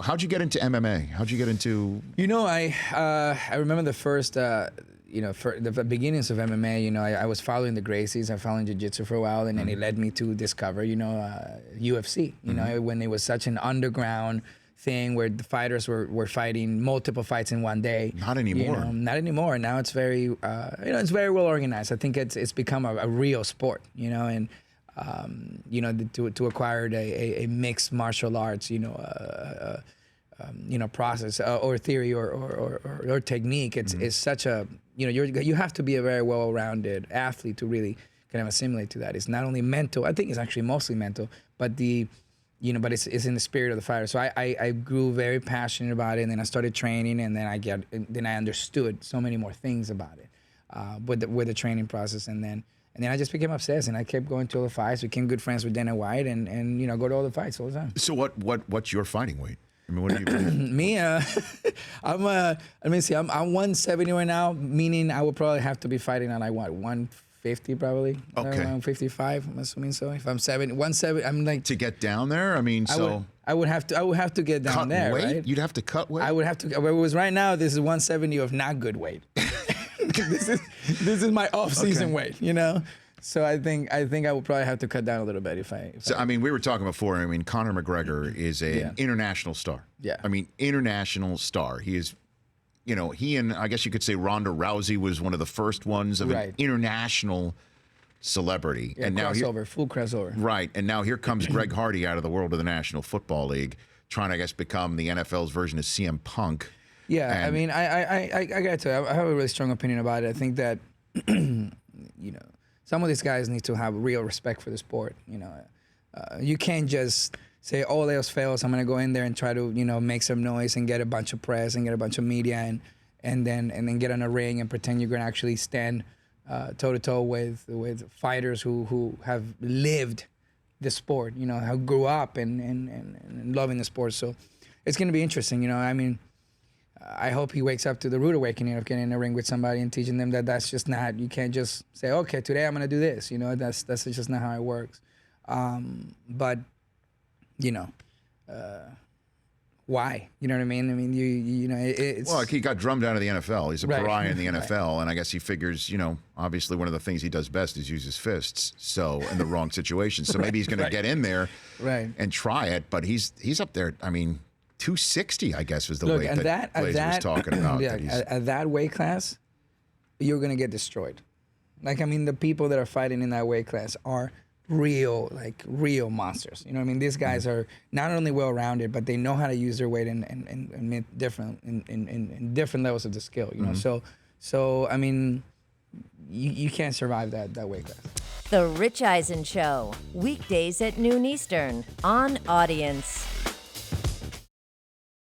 how'd you get into MMA? How'd you get into? I remember the first, for the beginnings of MMA. I was following the Gracies. I following jiu-jitsu for a while, and then it led me to discover, UFC. When it was such an underground thing where the fighters were fighting multiple fights in one day. Not anymore. Not anymore. Now it's very, it's very well organized. I think it's become a real sport. And to acquire a mixed martial arts, process or theory or technique. It's such a, you have to be a very well-rounded athlete to really kind of assimilate to that. It's not only mental. I think it's actually mostly mental, but but it's in the spirit of the fighter. So I grew very passionate about it, and then I started training, and then I understood so many more things about it with the training process, and then I just became obsessed, and I kept going to all the fights, became good friends with Dana White, and go to all the fights all the time. So what's your fighting weight? I mean, what do you? Me, I'm 170 right now, meaning I would probably have to be fighting at like what, 150 probably. Okay. Around 55, I'm assuming so. If I'm 170, I'm like to get down there. I mean, I would have to get down cut there, weight? right? You'd have to cut weight. I would have to. But it was right now. This is 170 of not good weight. this is my off-season weight, So I think I would probably have to cut down a little bit if I. I mean, we were talking before. I mean, Conor McGregor is an international star. Yeah. I mean, international star. He is, he and I guess you could say Ronda Rousey was one of the first ones of an international celebrity. Yeah, and now full crossover. Right. And now here comes Greg Hardy out of the world of the National Football League, trying to, I guess, become the NFL's version of CM Punk. Yeah, and, I mean, I got to tell you, I have a really strong opinion about it. I think that, some of these guys need to have real respect for the sport. You can't just say, all else fails, I'm going to go in there and try to, make some noise and get a bunch of press and get a bunch of media and then get on a ring and pretend you're going to actually stand toe-to-toe with fighters who have lived the sport, who grew up and loving the sport. So it's going to be interesting, I mean, I hope he wakes up to the rude awakening of getting in a ring with somebody and teaching them that that's just not, you can't just say, okay, today I'm going to do this. That's just not how it works. But, why? You know what I mean? I mean, it's... Well, he got drummed out of the NFL. He's a pariah in the NFL, and I guess he figures, obviously one of the things he does best is use his fists, so in the wrong situation. So maybe he's going to get in there and try it, but he's up there, I mean... 260, I guess, was the weight that Glazer was talking about. Yeah, at that weight class, you're going to get destroyed. Like, I mean, the people that are fighting in that weight class are real monsters. You know what I mean? These guys are not only well-rounded, but they know how to use their weight in different levels of the skill, So, I mean, you can't survive that weight class. The Rich Eisen Show, weekdays at noon Eastern on Audience.